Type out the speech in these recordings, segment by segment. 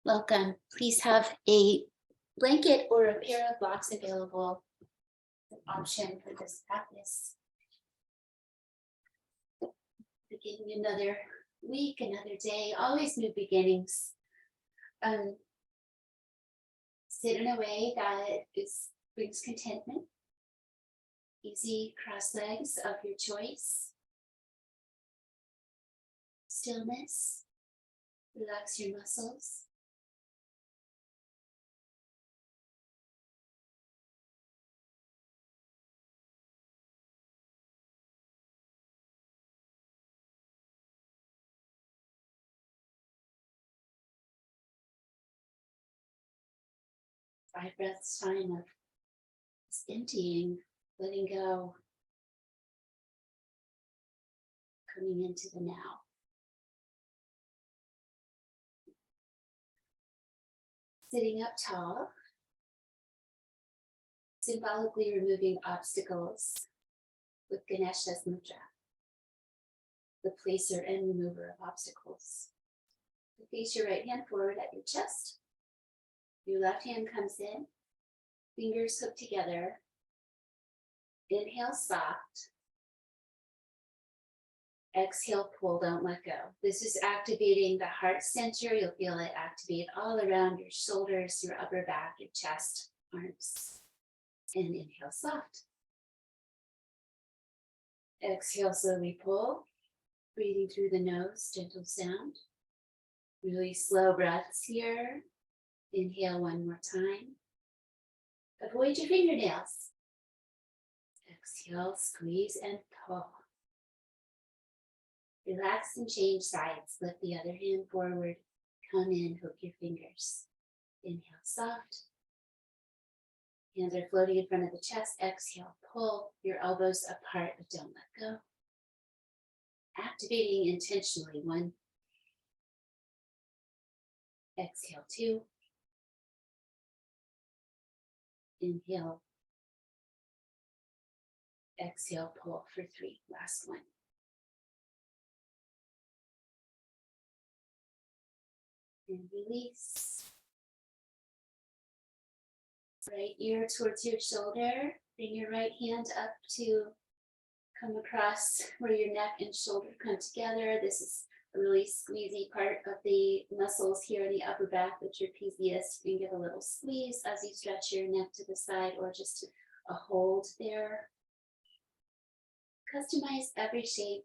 Welcome. Please have a blanket or a pair of blocks available. An option for this practice. Beginning another week, another day, always new beginnings. Sit in a way that brings contentment. Easy cross legs of your choice. Stillness. Relax your muscles. Five breaths time of just emptying, letting go, coming into the now. Sitting up tall, symbolically removing obstacles with Ganesha's mudra, the placer and remover of obstacles. Face your right hand forward at your chest. Your left hand comes in, fingers hooked together. Inhale, soft. Exhale, pull, don't let go. This is activating the heart center. You'll feel it activate all around your shoulders, your upper back, your chest, arms. And inhale, soft. Exhale, slowly pull. Breathing through the nose, gentle sound. Really slow breaths here. Inhale one more time. Avoid your fingernails. Exhale, squeeze and pull. Relax and change sides. Lift the other hand forward. Come in, hook your fingers. Inhale, soft. Hands are floating in front of the chest. Exhale, pull your elbows apart, but don't let go. Activating intentionally. 1. Exhale, 2. Inhale. Exhale, pull for 3. Last one. And release. Right ear towards your shoulder. Bring your right hand up to come across where your neck and shoulder come together. This is a really squeezy part of the muscles here in the upper back, the trapezius. You can give a little squeeze as you stretch your neck to the side, or just a hold there. Customize every shape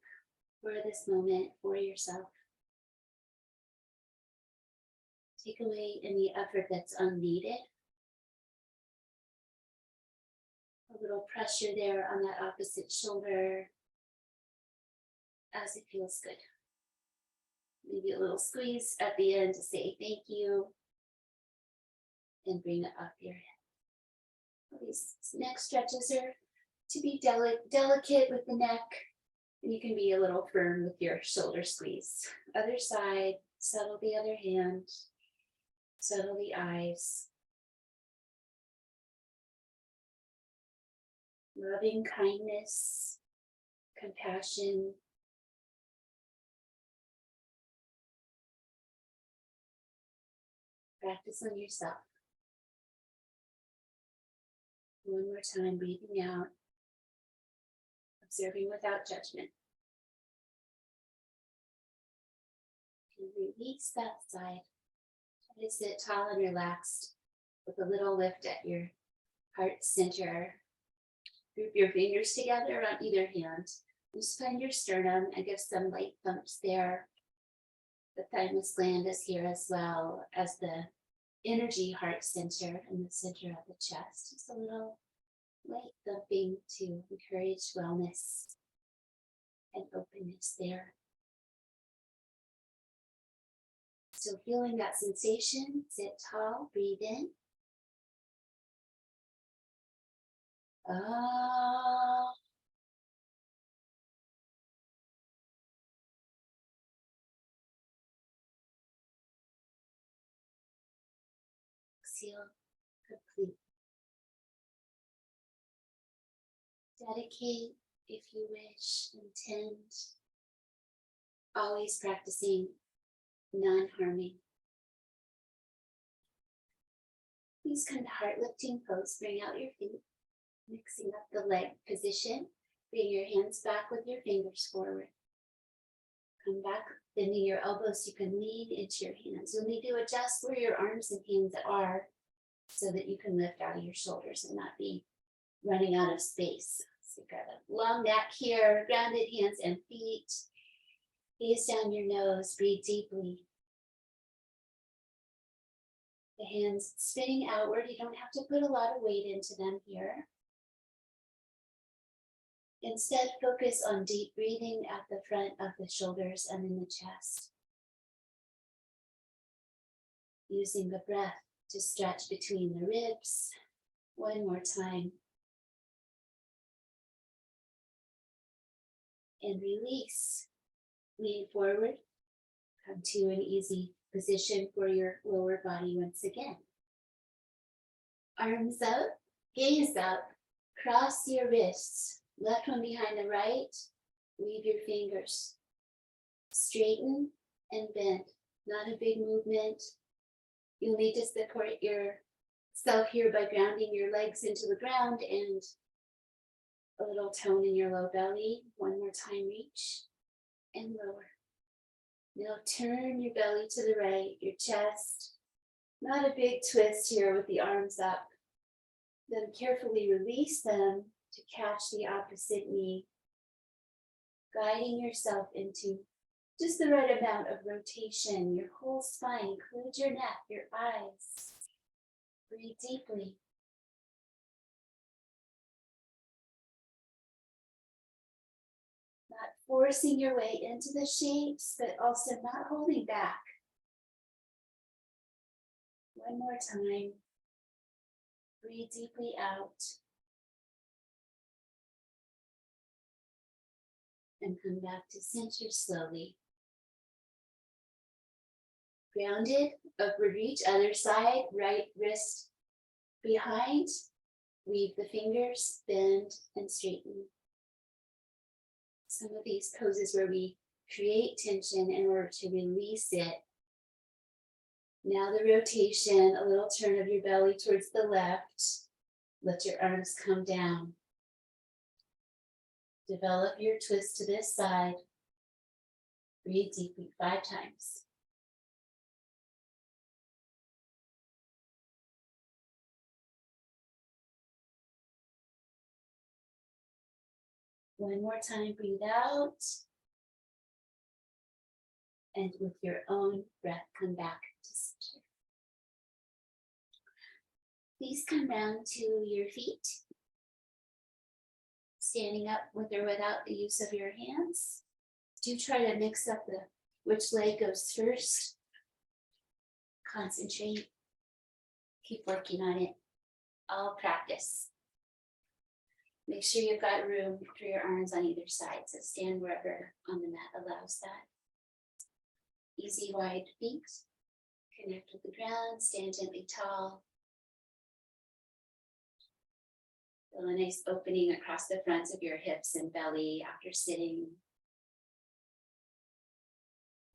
for this moment for yourself. Take away any effort that's unneeded. A little pressure there on that opposite shoulder as it feels good. Maybe a little squeeze at the end to say thank you and bring it up your head. These neck stretches are to be delicate with the neck, and you can be a little firm with your shoulder squeeze. Other side, settle the other hand, settle the eyes. Loving kindness, compassion. Practice on yourself. One more time, breathing out, observing without judgment. And release that side. Try to sit tall and relaxed with a little lift at your heart center. Group your fingers together on either hand. Just find your sternum and give some light thumps there. The thymus gland is here as well as the energy heart center in the center of the chest. Just a little light thumping to encourage wellness and openness there. Still feeling that sensation, sit tall, breathe in. Exhale, complete. Dedicate, if you wish, intend, always practicing non-harming. Please come to heart lifting pose. Bring out your feet, mixing up the leg position. Bring your hands back with your fingers forward. Come back, bending your elbows so you can lean into your hands. You'll need to adjust where your arms and hands are so that you can lift out of your shoulders and not be running out of space. So you've got a long neck here, grounded hands and feet. Gaze down your nose, breathe deeply. The hands spinning outward. You don't have to put a lot of weight into them here. Instead, focus on deep breathing at the front of the shoulders and in the chest. Using the breath to stretch between the ribs. One more time. And release. Lean forward. Come to an easy position for your lower body once again. Arms up, gaze up, cross your wrists. Left one behind the right, weave your fingers. Straighten and bend, not a big movement. You'll need to support yourself here by grounding your legs into the ground and a little tone in your low belly. One more time, reach and lower. Now turn your belly to the right, your chest. Not a big twist here with the arms up. Then carefully release them to catch the opposite knee, guiding yourself into just the right amount of rotation, your whole spine, include your neck, your eyes. Breathe deeply. Not forcing your way into the shapes, but also not holding back. One more time. Breathe deeply out. And come back to center slowly. Grounded, upward reach, other side, right wrist behind. Weave the fingers, bend and straighten. Some of these poses where we create tension in order to release it. Now the rotation, a little turn of your belly towards the left. Let your arms come down. Develop your twist to this side. Breathe deeply 5 times. One more time, breathe out. And with your own breath, come back to center. Please come down to your feet. Standing up with or without the use of your hands. Do try to mix up which leg goes first. Concentrate. Keep working on it. All practice. Make sure you've got room for your arms on either side, so stand wherever on the mat allows that. Easy wide feet. Connect with the ground, stand gently tall. Feel a nice opening across the fronts of your hips and belly after sitting.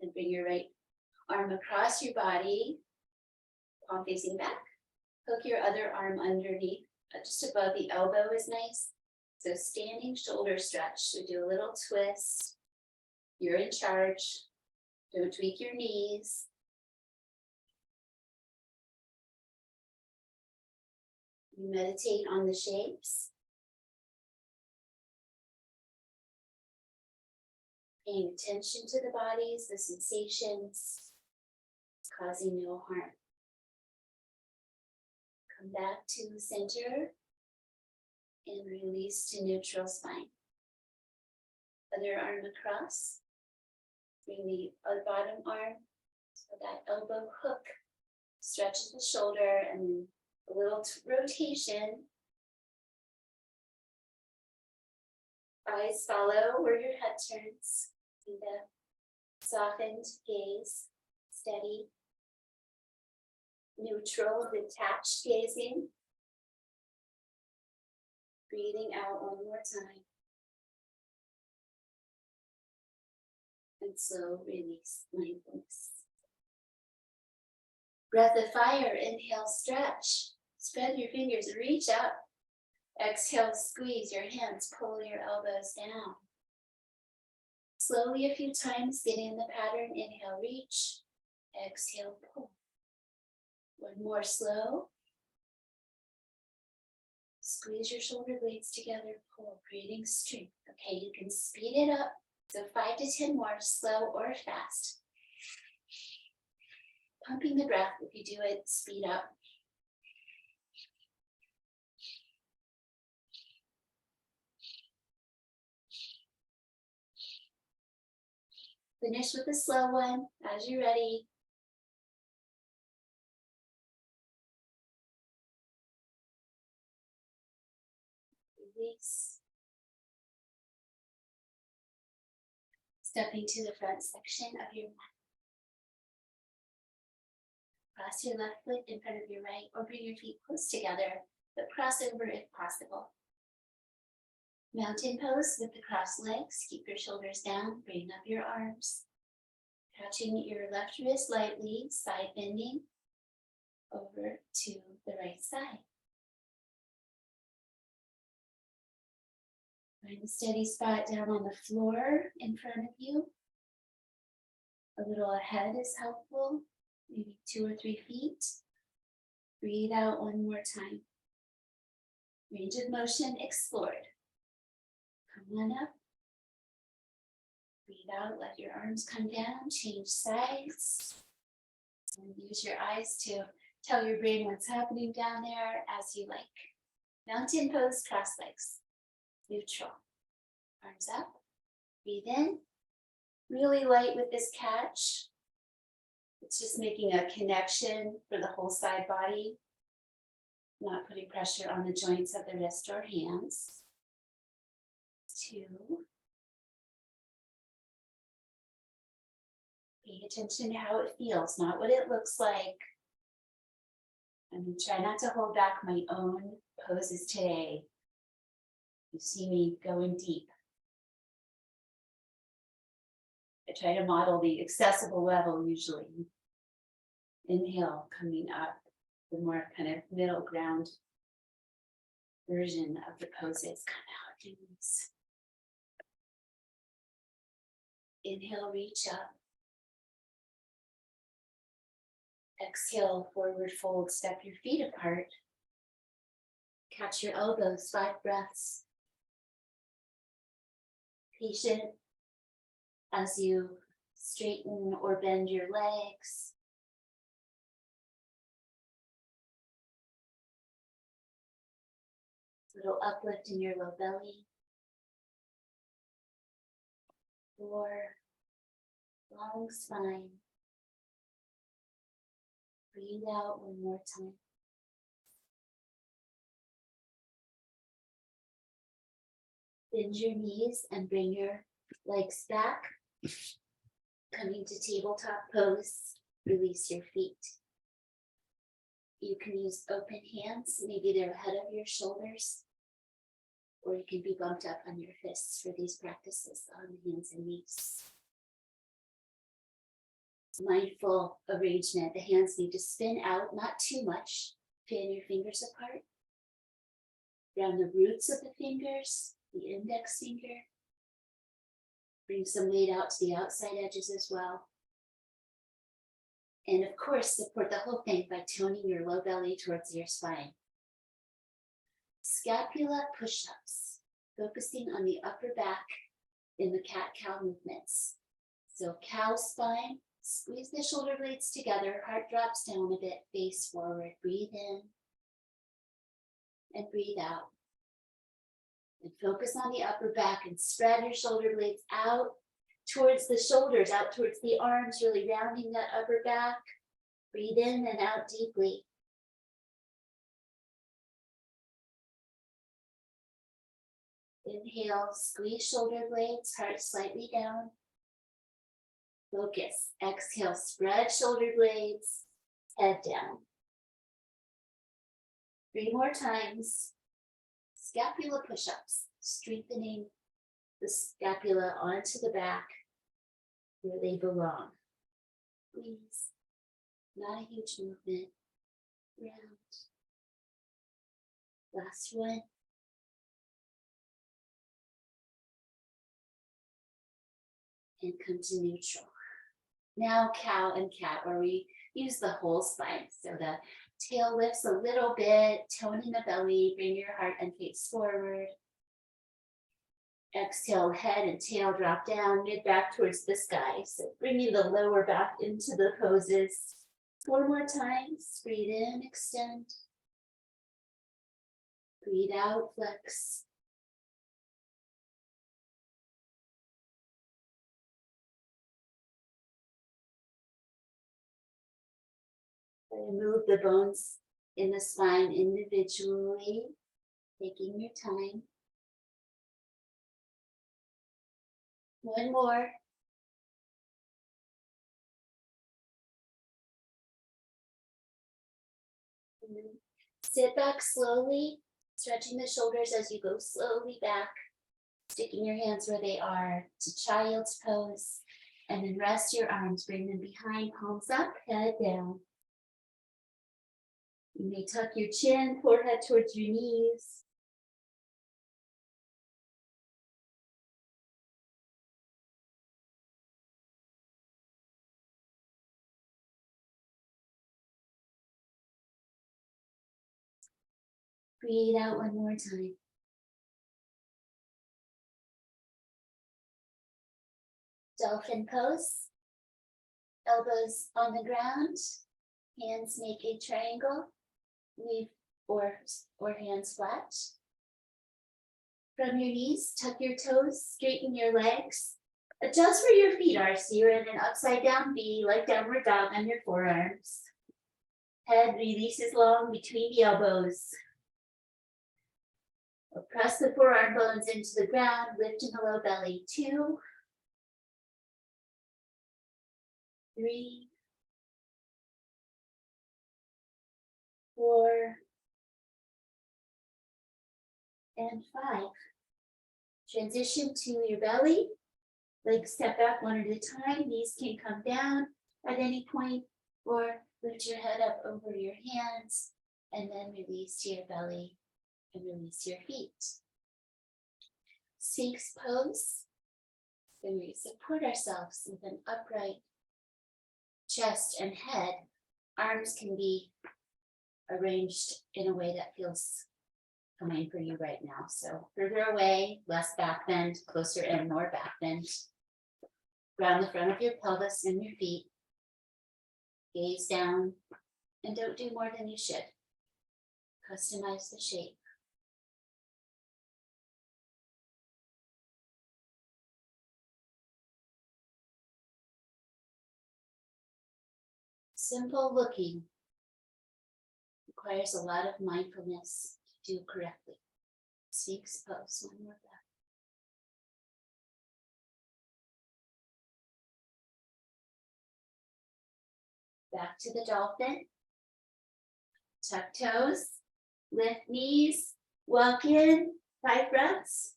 And bring your right arm across your body, palm facing back. Hook your other arm underneath, just above the elbow is nice. So standing shoulder stretch. So do a little twist. You're in charge. Don't tweak your knees. You meditate on the shapes. Paying attention to the bodies, the sensations, causing no harm. Come back to the center and release to neutral spine. Other arm across. Bring the bottom arm so that elbow hook stretches the shoulder and then a little rotation. Eyes follow where your head turns. And a softened gaze, steady, neutral, detached gazing. Breathing out one more time. And slow release, mindfulness. Breath of fire, inhale, stretch. Spread your fingers, reach up. Exhale, squeeze your hands, pull your elbows down. Slowly a few times, get in the pattern. Inhale, reach. Exhale, pull. One more slow. Squeeze your shoulder blades together, pull, creating strength. Okay, you can speed it up. So 5 to 10 more, slow or fast. Pumping the breath. If you do it, speed up. Finish with a slow one as you're ready. Release. Stepping to the front section of your mat. Cross your left foot in front of your right, or bring your feet close together, but cross over if possible. Mountain pose with the crossed legs. Keep your shoulders down, bring up your arms. Catching your left wrist lightly, side bending over to the right side. Find a steady spot down on the floor in front of you. A little ahead is helpful, maybe 2 or 3 feet. Breathe out one more time. Range of motion explored. Come on up. Breathe out, let your arms come down, change sides. And use your eyes to tell your brain what's happening down there as you like. Mountain pose, cross legs. Neutral. Arms up. Breathe in. Really light with this catch. It's just making a connection for the whole side body. Not putting pressure on the joints of the wrist or hands. 2. Pay attention to how it feels, not what it looks like. And try not to hold back my own poses today. You see me going deep. I try to model the accessible level usually. Inhale, coming up, the more kind of middle ground version of the poses. Come out, release. Inhale, reach up. Exhale, forward fold, step your feet apart. Catch your elbows, 5 breaths. Patient as you straighten or bend your legs. Little uplift in your low belly. 4, long spine. Breathe out one more time. Bend your knees and bring your legs back. Coming to tabletop pose, release your feet. You can use open hands, maybe they're ahead of your shoulders, or you can be bumped up on your fists for these practices on the hands and knees. Mindful arrangement. The hands need to spin out, not too much. Fan your fingers apart. Round the roots of the fingers, the index finger. Bring some weight out to the outside edges as well. And of course, support the whole thing by toning your low belly towards your spine. Scapula push-ups, focusing on the upper back in the cat-cow movements. So cow spine, squeeze the shoulder blades together, heart drops down a bit, face forward. Breathe in and breathe out. And focus on the upper back and spread your shoulder blades out towards the shoulders, out towards the arms, really rounding that upper back. Breathe in and out deeply. Inhale, squeeze shoulder blades, heart slightly down. Focus. Exhale, spread shoulder blades, head down. 3 more times. Scapula push-ups, strengthening the scapula onto the back where they belong. Squeeze. Not a huge movement. Round. Last one. And come to neutral. Now cow and cat, where we use the whole spine. So the tail lifts a little bit, toning the belly, bring your heart and face forward. Exhale, head and tail drop down, mid back towards the sky. So bringing the lower back into the poses. 4 more times. Breathe in, extend. Breathe out, flex. And move the bones in the spine individually, taking your time. One more. Sit back slowly, stretching the shoulders as you go slowly back, sticking your hands where they are to child's pose, and then rest your arms, bring them behind, palms up, head down. You may tuck your chin, forehead towards your knees. Breathe out one more time. Dolphin pose. Elbows on the ground. Hands make a triangle. Leave or hands flat. From your knees, tuck your toes, straighten your legs. Adjust where your feet are, so you're in an upside down V, like downward dog on your forearms. Head releases long between the elbows. Press the forearm bones into the ground, lift in the low belly. 2, 3, 4, and 5. Transition to your belly. Legs step back one at a time. Knees can come down at any point, or lift your head up over your hands, and then release to your belly and release your feet. Sphinx pose. Then we support ourselves with an upright chest and head. Arms can be arranged in a way that feels fine for you right now. So further away, less back bend, closer in, more back bend. Ground the front of your pelvis and your feet. Gaze down, and don't do more than you should. Customize the shape. Simple looking requires a lot of mindfulness to do correctly. Sphinx pose, one more back. Back to the dolphin. Tuck toes, lift knees, walk in, 5 breaths.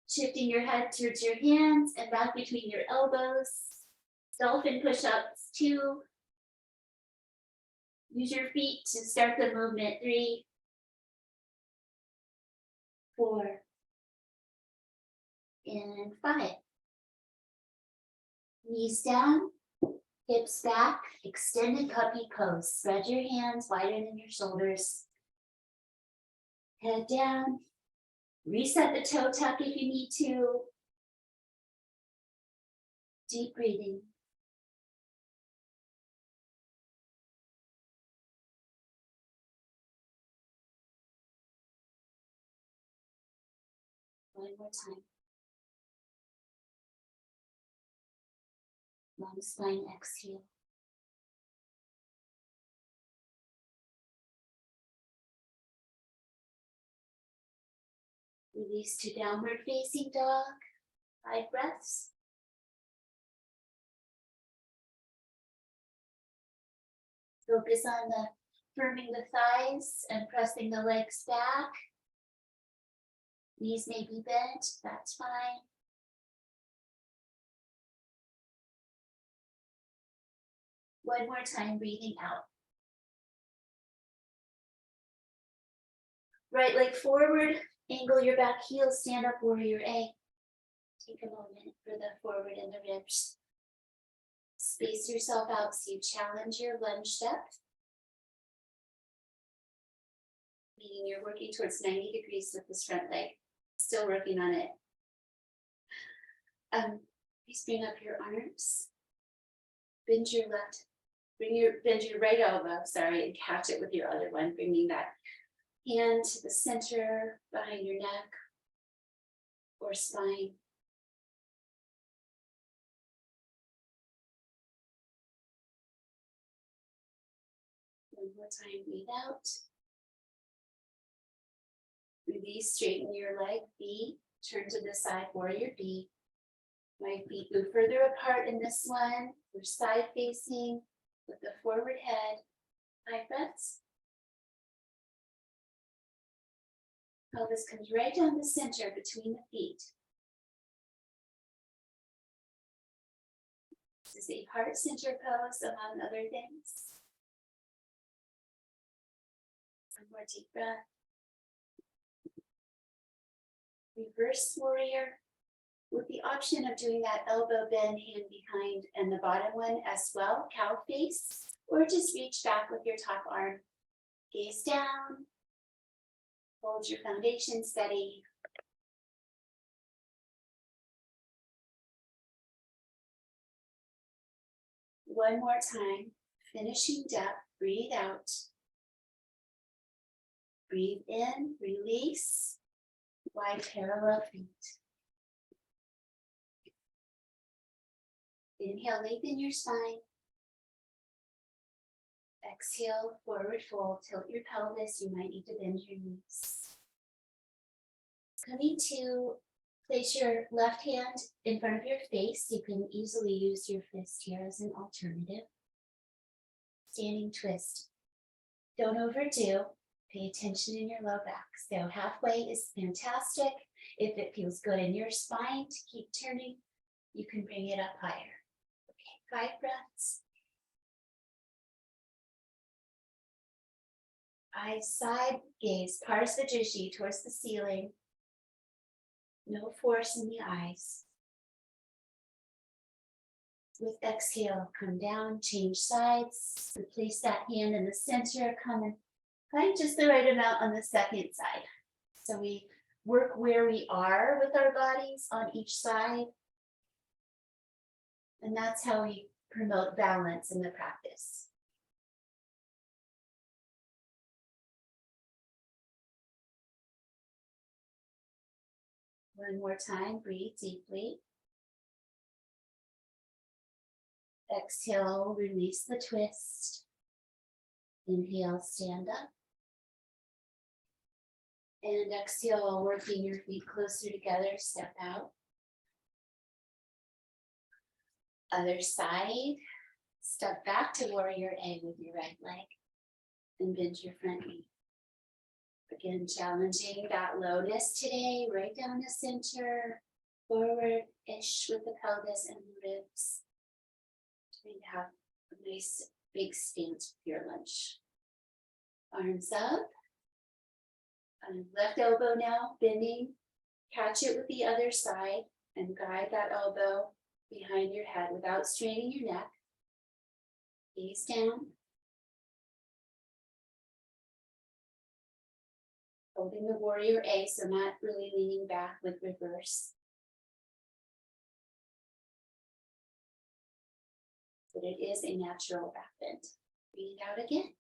Shifting your head towards your hands and back between your elbows. Dolphin push-ups, 2. Use your feet to start the movement, 3, 4, and 5. Knees down, hips back, extended puppy pose. Spread your hands wider than your shoulders. Head down. Reset the toe tuck if you need to. Deep breathing. One more time. Long spine exhale. Release to downward facing dog. 5 breaths. Focus on the firming the thighs and pressing the legs back. Knees may be bent, that's fine. One more time, breathing out. Right leg forward, angle your back heel, stand up, warrior A. Take a moment for the forward and the ribs. Space yourself out so you challenge your lunge depth. Meaning you're working towards 90 degrees with this front leg. Still working on it. Please bring up your arms. Bend your right elbow, and catch it with your other one, bringing that hand to the center, behind your neck or spine. One more time, breathe out. Release, straighten your leg, B, turn to the side, warrior B. My feet move further apart in this one. We're side facing with the forward head. 5 breaths. Pelvis comes right down the center between the feet. This is a heart center pose, among other things. One more deep breath. Reverse warrior, with the option of doing that elbow bend, hand behind, and the bottom one as well, cow face, or just reach back with your top arm. Gaze down, hold your foundation steady. One more time, finishing depth, breathe out. Breathe in, release, wide parallel feet. Inhale, lengthen your spine. Exhale, forward fold, tilt your pelvis. You might need to bend your knees. Coming to place your left hand in front of your face. You can easily use your fist here as an alternative. Standing twist. Don't overdo. Pay attention in your low back. So halfway is fantastic. If it feels good in your spine to keep turning, you can bring it up higher. Okay, 5 breaths. Eyes side gaze, Parsvajrishi towards the ceiling. No force in the eyes. With exhale, come down, change sides. Replace that hand in the center, come and find just the right amount on the second side. So we work where we are with our bodies on each side. And that's how we promote balance in the practice. One more time, breathe deeply. Exhale, release the twist. Inhale, stand up. And exhale, working your feet closer together, step out. Other side, step back to warrior A with your right leg and bend your front knee. Again, challenging that lowness today, right down the center, forward-ish with the pelvis and the ribs. Trying to have a nice big stance with your lunge. Arms up. Left elbow now, bending. Catch it with the other side and guide that elbow behind your head without straining your neck. Gaze down. Holding the warrior A, so not really leaning back with reverse. But it is a natural back bend. Breathe out again.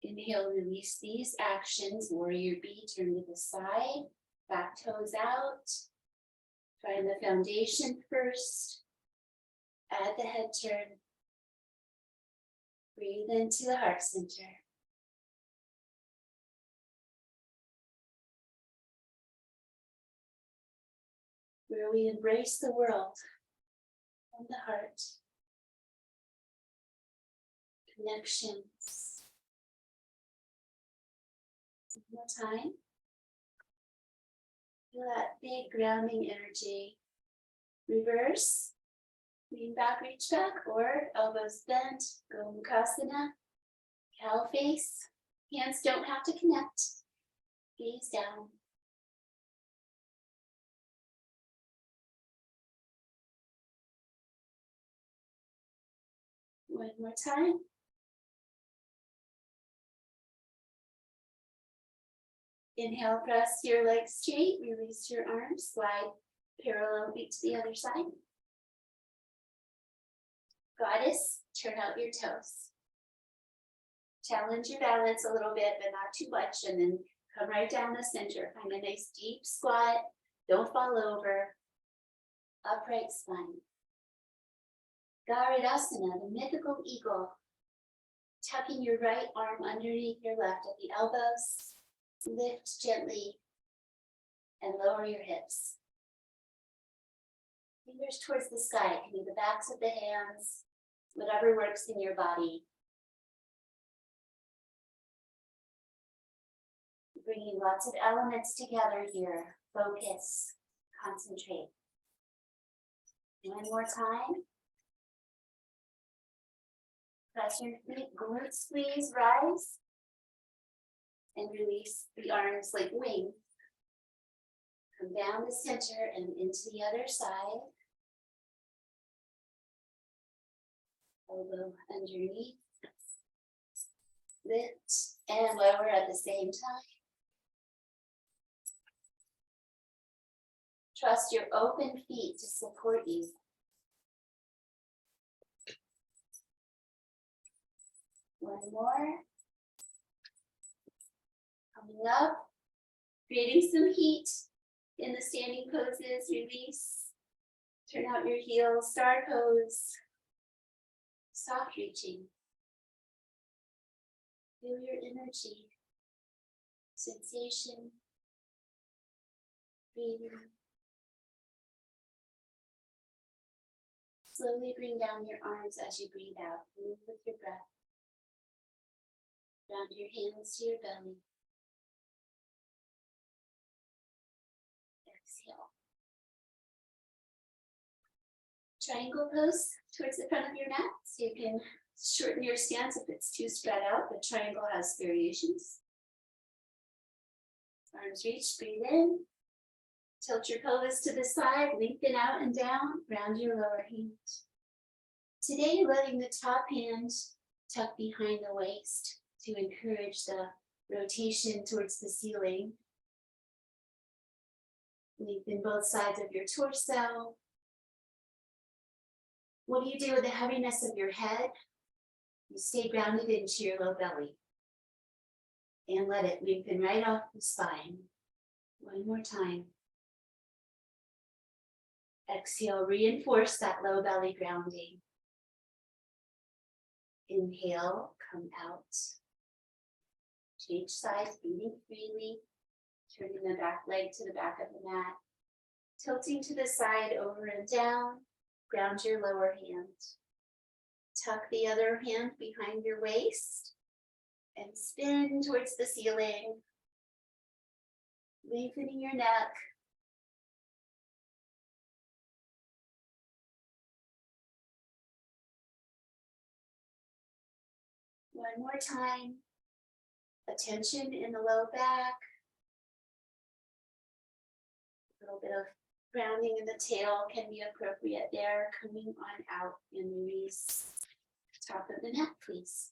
Inhale, release these actions. Warrior B, turn to the side. Back toes out. Find the foundation first. Add the head turn. Breathe into the heart center. Where we embrace the world from the heart. Connections. One more time. Feel that big grounding energy. Reverse. Lean back, reach back, or elbows bent. Go Mukasana. Cow face. Hands don't have to connect. Gaze down. One more time. Inhale, press your legs straight, release your arms, slide parallel feet to the other side. Goddess, turn out your toes. Challenge your balance a little bit, but not too much, and then come right down the center. Find a nice deep squat, don't fall over. Upright spine. Garudasana, the mythical eagle. Tucking your right arm underneath your left at the elbows. Lift gently and lower your hips. Fingers towards the sky. It can be the backs of the hands, whatever works in your body. Bringing lots of elements together here. Focus, concentrate. One more time. Press your feet, glute squeeze, rise. And release the arms like wings. Come down the center and into the other side. Elbow underneath. Lift and lower at the same time. Trust your open feet to support you. One more. Coming up, creating some heat in the standing poses, release. Turn out your heels, star pose. Soft reaching. Feel your energy, sensation, breathing. Slowly bring down your arms as you breathe out. Move with your breath. Ground your hands to your belly. Exhale. Triangle pose towards the front of your mat, so you can shorten your stance if it's too spread out, but triangle has variations. Arms reach, breathe in. Tilt your pelvis to the side, lengthen out and down, round your lower hand. Today, you're letting the top hand tuck behind the waist to encourage the rotation towards the ceiling. Lengthen both sides of your torso. What do you do with the heaviness of your head? You stay grounded into your low belly. And let it lengthen right off the spine. One more time. Exhale, reinforce that low belly grounding. Inhale, come out. Change sides, breathing freely. Turning the back leg to the back of the mat. Tilting to the side, over and down. Ground your lower hand. Tuck the other hand behind your waist. And spin towards the ceiling. Lengthening your neck. One more time. Attention in the low back. A little bit of grounding in the tail can be appropriate there. Coming on out and release. Top of the mat, please.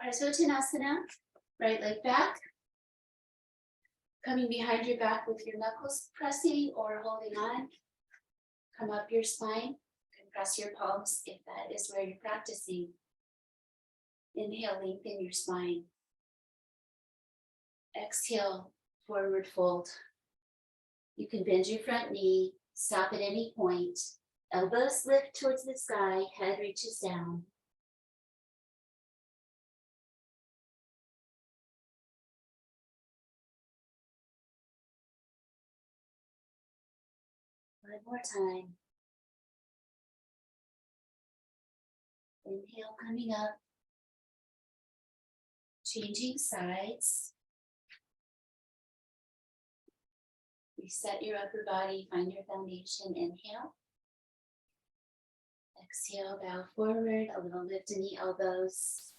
Parsvottanasana, right leg back. Coming behind your back with your knuckles pressing or holding on. Come up your spine. Compress your palms if that is where you're practicing. Inhale, lengthen your spine. Exhale, forward fold. You can bend your front knee, stop at any point. Elbows lift towards the sky, head reaches down. One more time. Inhale, coming up. Changing sides. Reset your upper body, find your foundation. Inhale. Exhale, bow forward, a little lift in the elbows.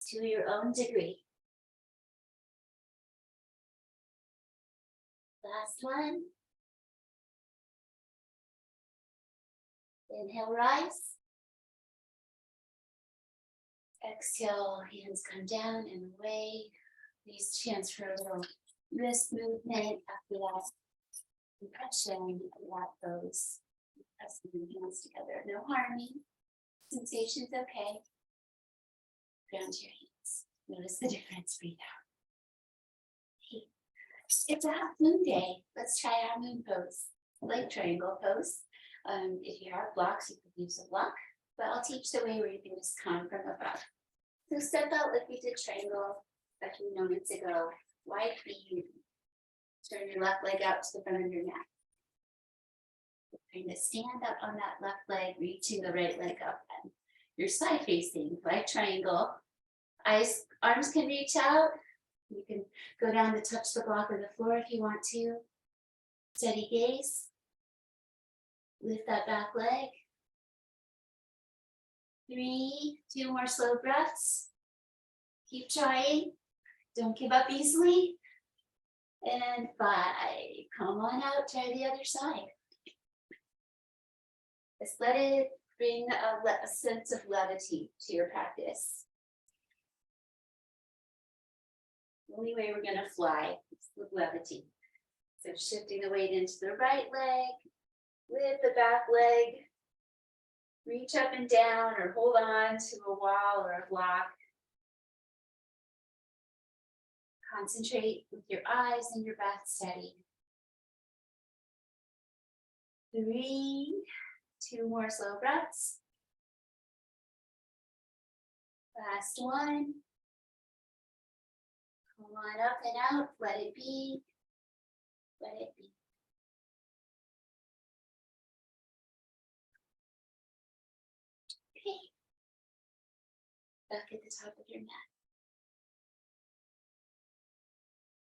to your own degree. Last one. Inhale, rise. Exhale, hands come down and away. Please transfer a little wrist movement after that compression. Let those pressing the hands together. No harming. Sensations okay. Ground your hands. Notice the difference. Breathe out. Hey. It's a half moon day. Let's try our moon pose, like triangle pose. If you have blocks, you could use a block, but I'll teach the way where you can just come from above. So step out like we did triangle a few moments ago. Wide feet. Turn your left leg out to the front of your mat. Trying to stand up on that left leg, reaching the right leg up, and you're side facing, like triangle. Arms can reach out. You can go down to touch the block or the floor if you want to. Steady gaze. Lift that back leg. 3, 2 more slow breaths. Keep trying. Don't give up easily. And 5, come on out, try the other side. Just let it bring a sense of levity to your practice. The only way we're gonna fly is with levity. So shifting the weight into the right leg, lift the back leg, reach up and down or hold on to a wall or a block. Concentrate with your eyes and your breath steady. 3, 2 more slow breaths. Last one. Come on up and out, let it be. Let it be. Okay. Back at the top of your mat.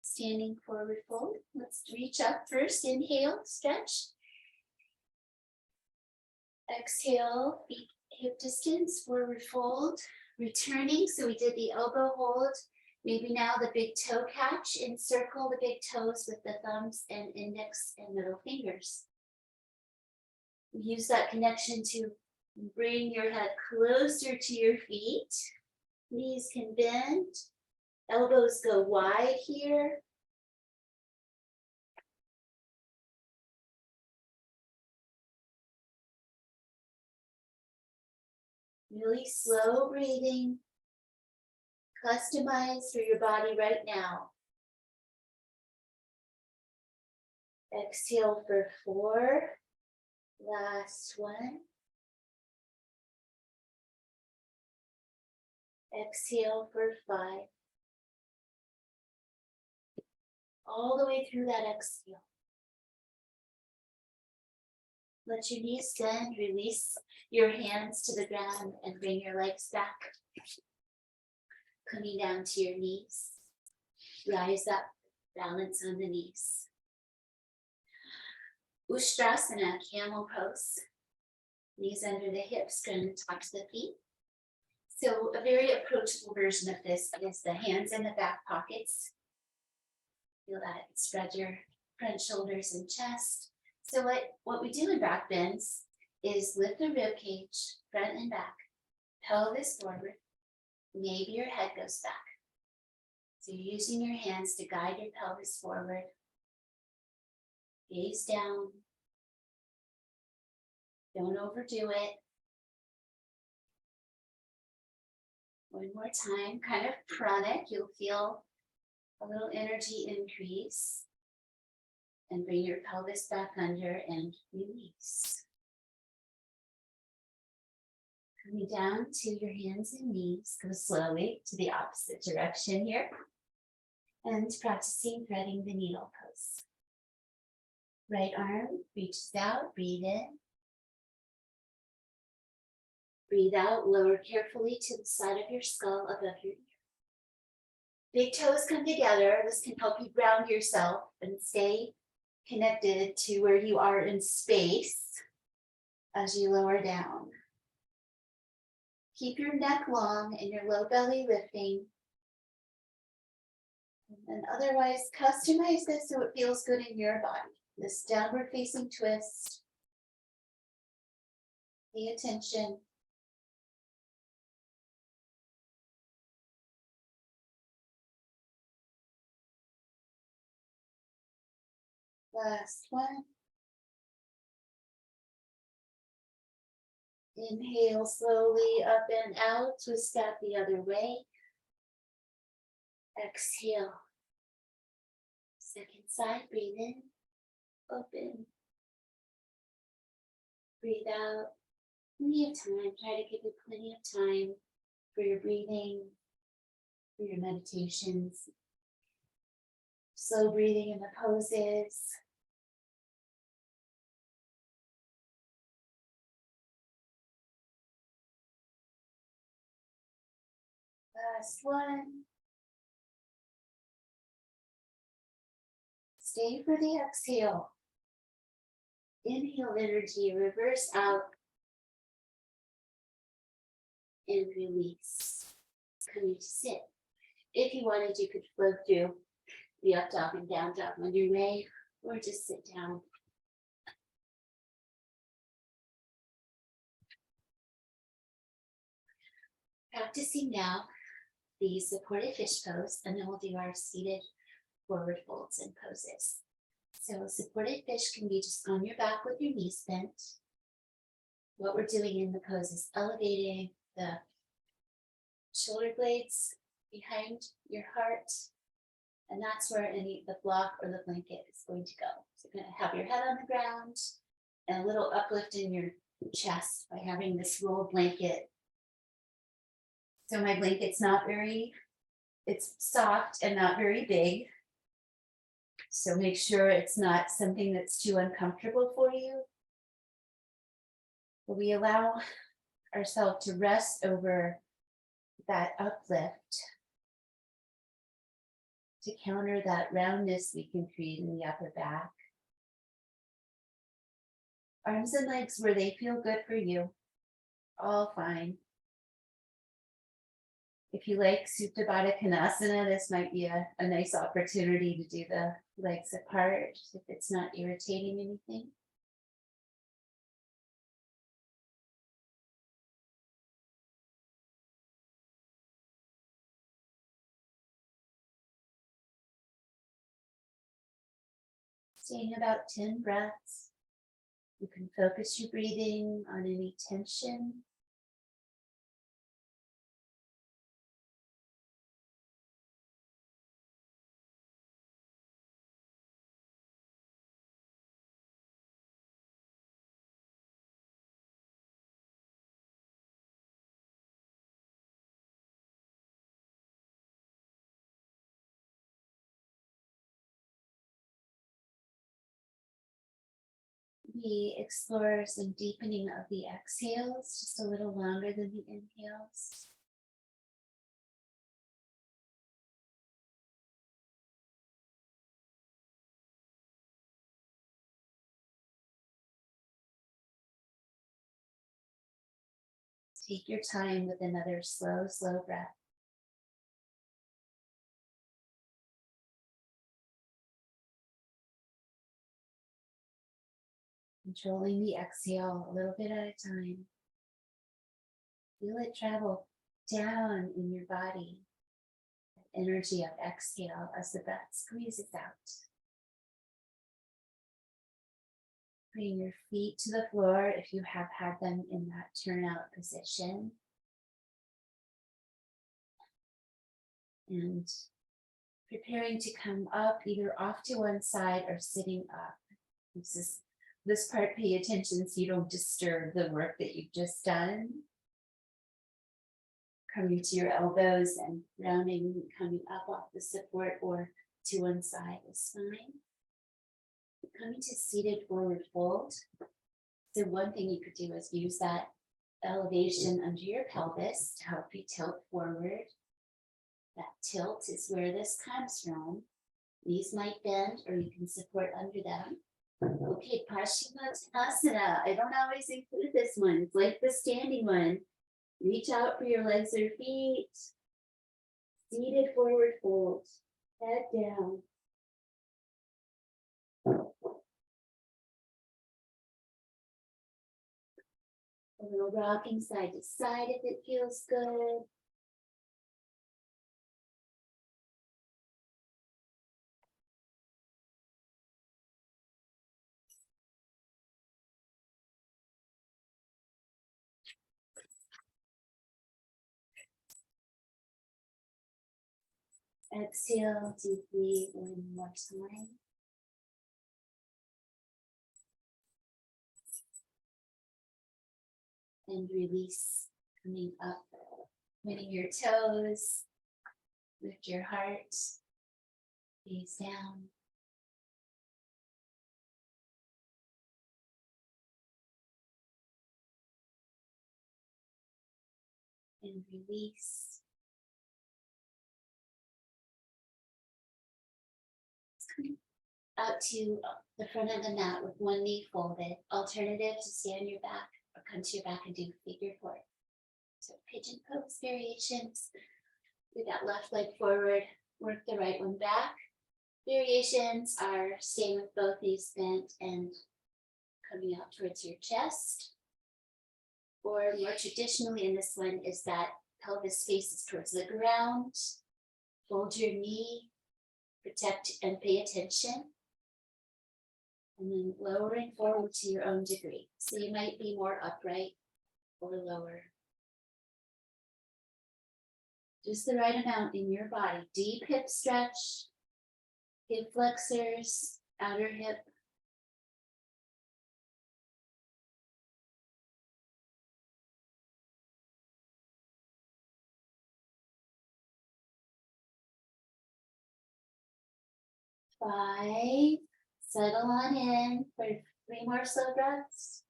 Standing forward fold. Let's reach up first. Inhale, stretch. Exhale, feet hip distance, forward fold. Returning, so we did the elbow hold. Maybe now the big toe catch. Encircle the big toes with the thumbs and index and middle fingers. Use that connection to bring your head closer to your feet. Knees can bend. Elbows go wide here. Really slow breathing. Customize for your body right now. Exhale for 4. Last one. Exhale for 5. All the way through that exhale. Let your knees bend, release your hands to the ground and bring your legs back. Coming down to your knees. Rise up, balance on the knees. Ustrasana, camel pose. Knees under the hips, ground the tops of the feet. So a very approachable version of this is the hands in the back pockets. Feel that, spread your front shoulders and chest. So what we do in back bends is lift the rib cage, front and back, pelvis forward. Maybe your head goes back. So you're using your hands to guide your pelvis forward. Gaze down. Don't overdo it. One more time, kind of pranic. You'll feel a little energy increase. And bring your pelvis back under and release. Coming down to your hands and knees, go slowly to the opposite direction here. And practicing threading the needle pose. Right arm reaches out, breathe in. Breathe out, lower carefully to the side of your skull above your ear. Big toes come together. This can help you ground yourself and stay connected to where you are in space as you lower down. Keep your neck long and your low belly lifting. And then otherwise, customize this so it feels good in your body. This downward facing twist. Pay attention. Last one. Inhale slowly up and out, twist that the other way. Exhale. Second side, breathe in, open. Breathe out. Plenty of time. Try to give you plenty of time for your breathing, for your meditations. Slow breathing in the poses. Last one. Stay for the exhale. Inhale energy, reverse out. And release. Coming to sit. If you wanted, you could flow through the up dog and down dog on your way, or just sit down. Practicing now the supported fish pose, and then we'll do our seated forward folds and poses. So supported fish can be just on your back with your knees bent. What we're doing in the pose is elevating the shoulder blades behind your heart, and that's where the block or the blanket is going to go. So you're going to have your head on the ground and a little uplift in your chest by having this rolled blanket. So my blanket's it's soft and not very big. So make sure it's not something that's too uncomfortable for you. But we allow ourselves to rest over that uplift to counter that roundness we can create in the upper back. Arms and legs where they feel good for you, all fine. If you like Supta Baddha Konasana, this might be a nice opportunity to do the legs apart if it's not irritating anything. Staying about 10 breaths. You can focus your breathing on any tension. We explore some deepening of the exhales, just a little longer than the inhales. Take your time with another slow, slow breath. Controlling the exhale a little bit at a time. Feel it travel down in your body. The energy of exhale as the breath squeezes out. Bring your feet to the floor if you have had them in that turnout position. And preparing to come up either off to one side or sitting up. This part, pay attention so you don't disturb the work that you've just done. Coming to your elbows and rounding, coming up off the support or to one side is fine. Coming to seated forward fold. So one thing you could do is use that elevation under your pelvis to help you tilt forward. That tilt is where this comes from. Knees might bend or you can support under them. Okay, Paschimottanasana. I don't always include this one. It's like the standing one. Reach out for your legs or feet. Seated forward fold. Head down. A little rocking side to side if it feels good. Exhale deeply one more time. And release, coming up, pointing your toes, lift your heart, gaze down. And release. Out to the front of the mat with one knee folded. Alternative to stay on your back or come to your back and do figure four. So pigeon pose variations. With that left leg forward, work the right one back. Variations are staying with both knees bent and coming out towards your chest. Or more traditionally in this one is that pelvis faces towards the ground. Fold your knee, protect and pay attention. And then lowering forward to your own degree. So you might be more upright or lower. Just the right amount in your body. Deep hip stretch, hip flexors, outer hip. Five, settle on in for 3 more slow breaths.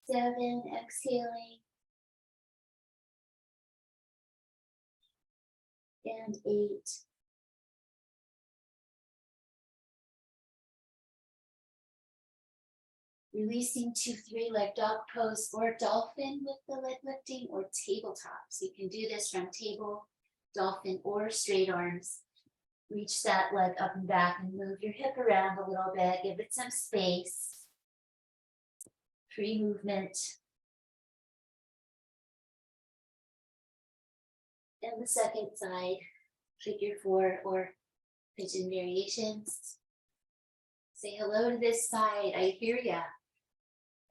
7, exhaling. And 8. Releasing to 3-leg dog pose or dolphin with the leg lifting or tabletop. So you can do this from table, dolphin, or straight arms. Reach that leg up and back and move your hip around a little bit. Give it some space. Free movement. And the second side, figure four or pigeon variations. Say hello to this side. I hear ya.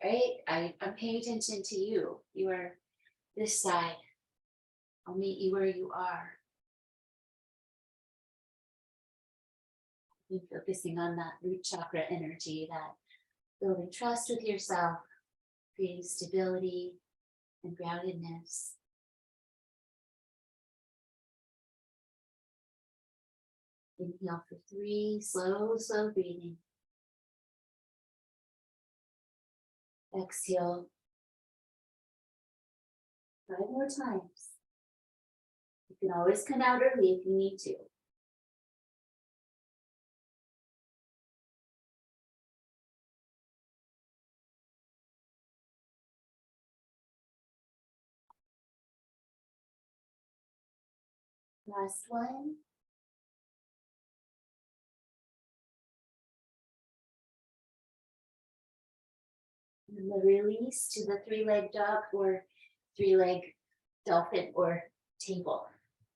Right? I'm paying attention to you. You are this side. I'll meet you where you are. And focusing on that root chakra energy, that building trust with yourself, creating stability and groundedness. Inhale for 3, slow breathing. Exhale 5 more times. You can always come out early if you need to. Last one. And the release to the 3-leg dog or 3-leg dolphin or table.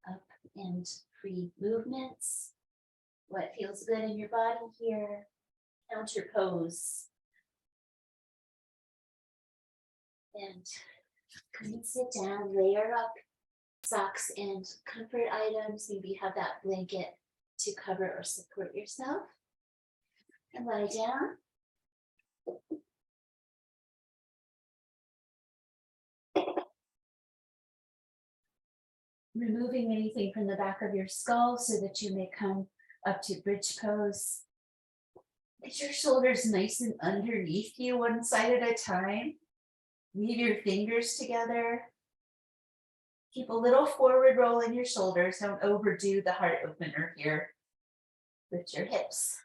Up and free movements. What feels good in your body here? Counter pose. And come and sit down, layer up socks and comfort items. Maybe have that blanket to cover or support yourself. And lie down. Removing anything from the back of your skull so that you may come up to bridge pose. Get your shoulders nice and underneath you, one side at a time. Weave your fingers together. Keep a little forward roll in your shoulders. Don't overdo the heart opener here. Lift your hips.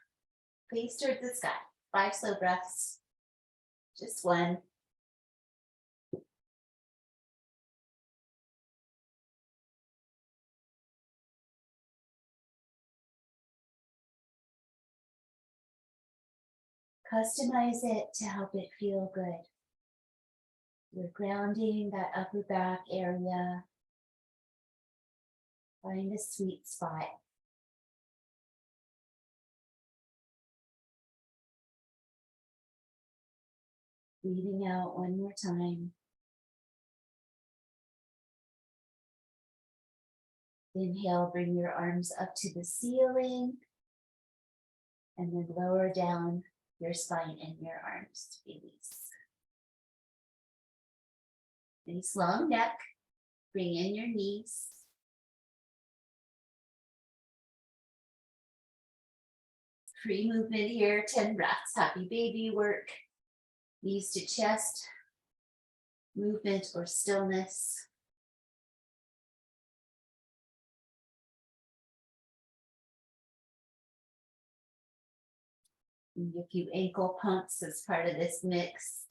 Face towards the sky. 5 slow breaths. Just one. Customize it to help it feel good. You're grounding that upper back area. Find a sweet spot. Breathing out one more time. Inhale, bring your arms up to the ceiling. And then lower down your spine and your arms. Release. Nice long neck. Bring in your knees. Free movement here, 10 breaths. Happy baby work. Knees to chest. Movement or stillness. And a few ankle pumps as part of this mix.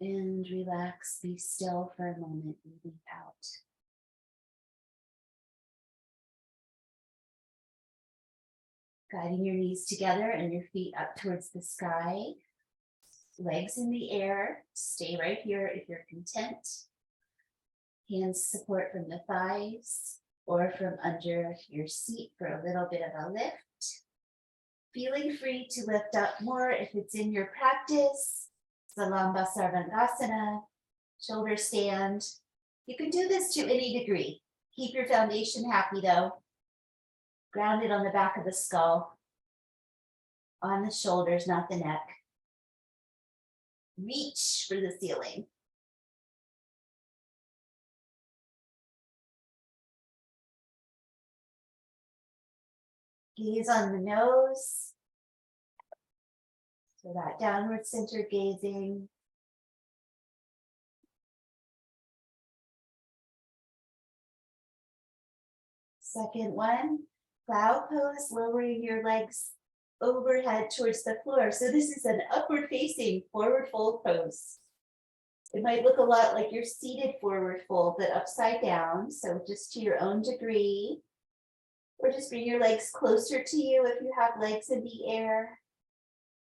And relax, be still for a moment, breathing out. Guiding your knees together and your feet up towards the sky. Legs in the air. Stay right here if you're content. Hands support from the thighs or from under your seat for a little bit of a lift. Feeling free to lift up more if it's in your practice. Salamba Sarvangasana, shoulder stand. You can do this to any degree. Keep your foundation happy though. Grounded on the back of the skull, on the shoulders, not the neck. Reach for the ceiling. Gaze on the nose. So that downward center gazing. Second one, cloud pose, lowering your legs overhead towards the floor. So this is an upward facing forward fold pose. It might look a lot like your seated forward fold, but upside down. So just to your own degree, or just bring your legs closer to you if you have legs in the air.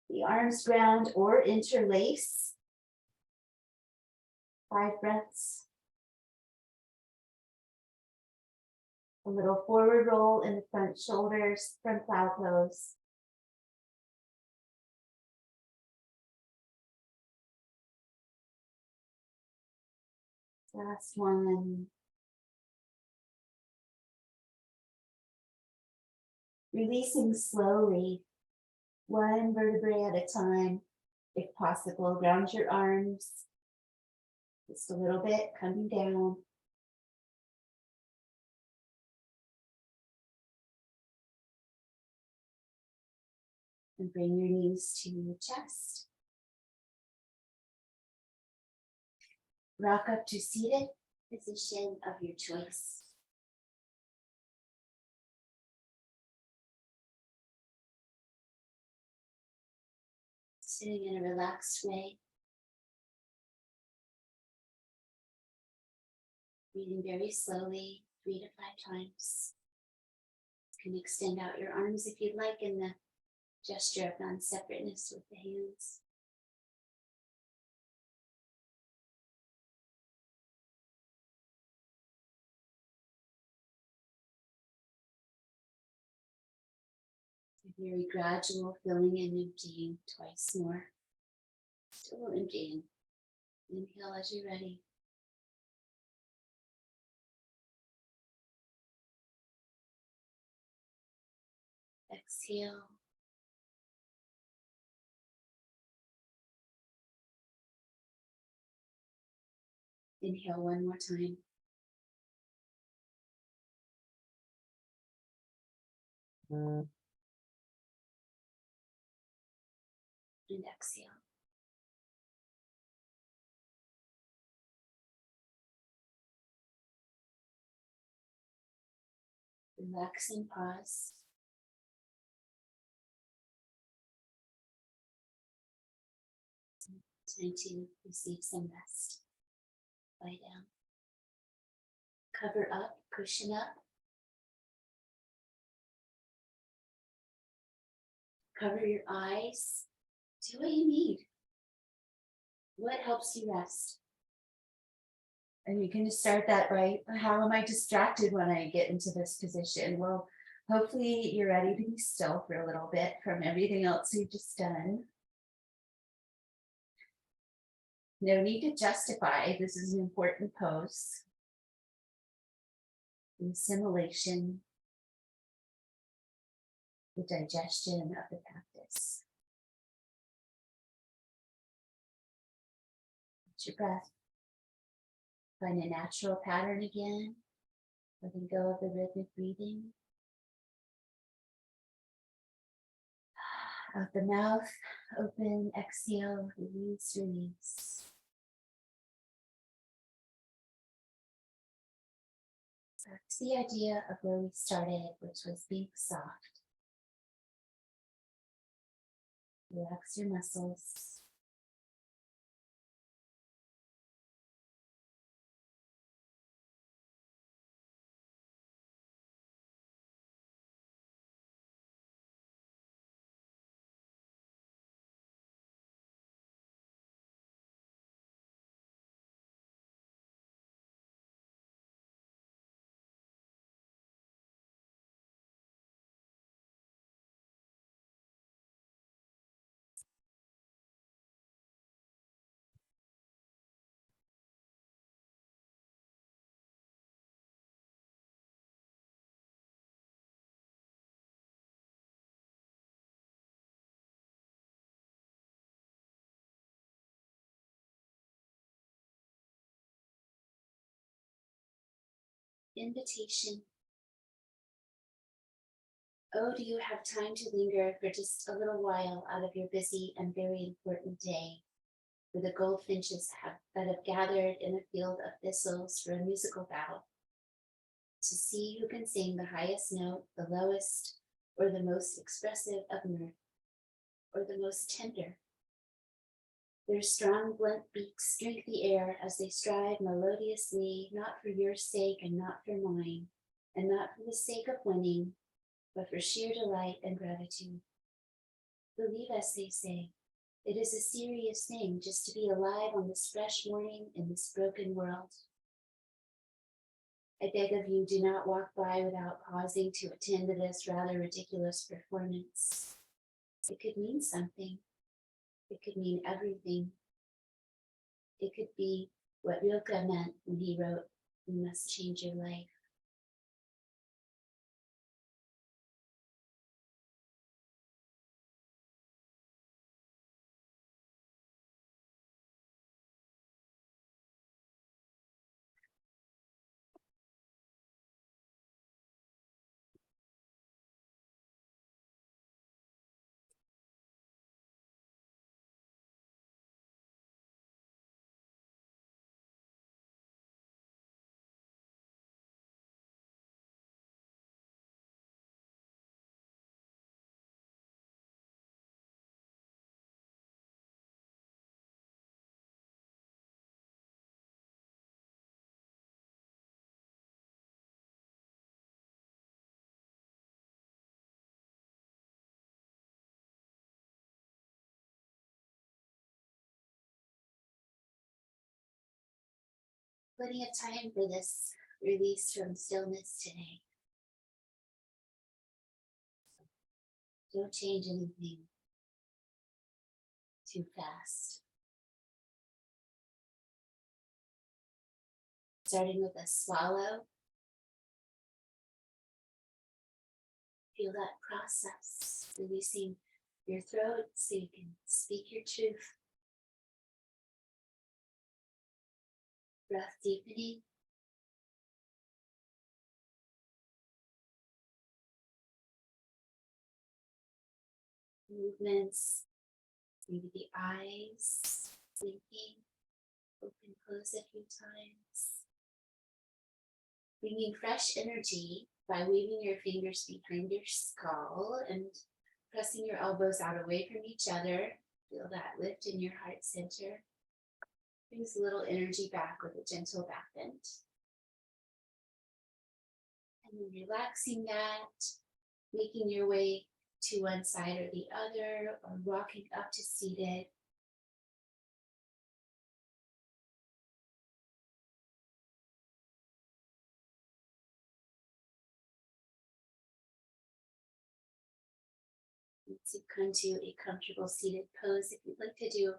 The arms round or interlace. 5 breaths. A little forward roll in the front shoulders from cloud pose. Last one. Releasing slowly, one vertebrae at a time, if possible. Ground your arms just a little bit, coming down. And bring your knees to your chest. Rock up to seated position of your choice. Sitting in a relaxed way. Breathing very slowly, 3 to 5 times. You can extend out your arms if you'd like in the gesture of non-separateness with the hands. A very gradual filling and emptying, twice more. Still emptying. Inhale as you're ready. Exhale. Inhale one more time. And exhale. Relax and pause. Time to receive some rest. Lie down. Cover up, cushion up. Cover your eyes. Do what you need. What helps you rest? And you can just start that by, how am I distracted when I get into this position? Well, hopefully you're ready to be still for a little bit from everything else you've just done. No need to justify. This is an important pose. The assimilation, the digestion of the practice. Watch your breath. Find a natural pattern again. Letting go of the rhythmic breathing. Out the mouth, open, exhale, release, release. Back to the idea of where we started, which was being soft. Relax your muscles. Invitation. Oh, do you have time to linger for just a little while out of your busy and very important day, where the goldfinches that have gathered in a field of thistles for a musical battle, to see who can sing the highest note, the lowest, or the most expressive of mirth, or the most tender. Their strong, blunt beaks drink the air as they strive melodiously, not for your sake and not for mine, and not for the sake of winning, but for sheer delight and gratitude. Believe us, they say. It is a serious thing just to be alive on this fresh morning in this broken world. I beg of you, do not walk by without pausing to attend to this rather ridiculous performance. It could mean something. It could mean everything. It could be what Rilke meant when he wrote, "You must change your life." Plenty of time for this release from stillness today. Don't change anything too fast. Starting with a swallow. Feel that process, releasing your throat so you can speak your truth. Breath deepening. Movements, maybe the eyes blinking, open, close a few times. Bringing fresh energy by weaving your fingers behind your skull and pressing your elbows out away from each other. Feel that lift in your heart center. Brings a little energy back with a gentle back bend. And then relaxing that, making your way to one side or the other, or rocking up to seated. To come to a comfortable seated pose, if you'd like to do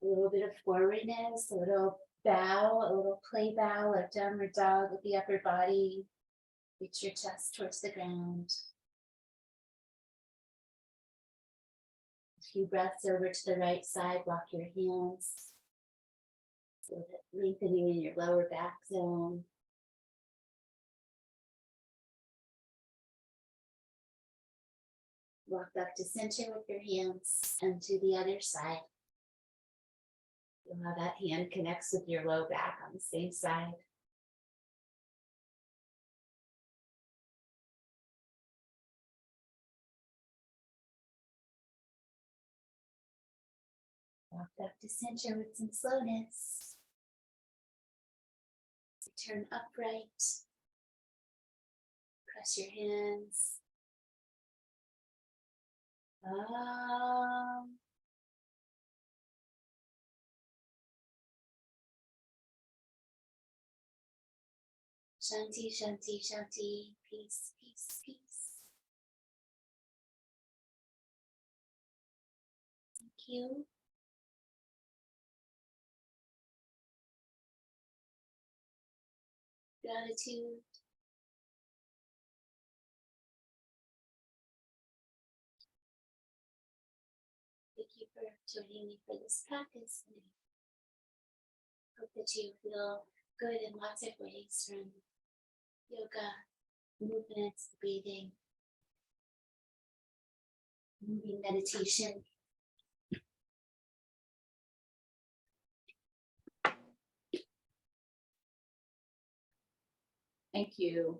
a little bit of forwardness, a little bow, a little play bow, like downward dog with the upper body. Reach your chest towards the ground. A few breaths over to the right side, walk your hands. So that lengthening in your lower back zone. Walk back to center with your hands and to the other side. Feel how that hand connects with your low back on the same side. Walk back to center with some slowness. Turn upright. Press your hands. Shanti, Shanti, Shanti. Peace, peace, peace. Thank you. Gratitude. Thank you for joining me for this practice. And I hope that you feel good in lots of ways, from yoga, movements, breathing, moving meditation. Thank you.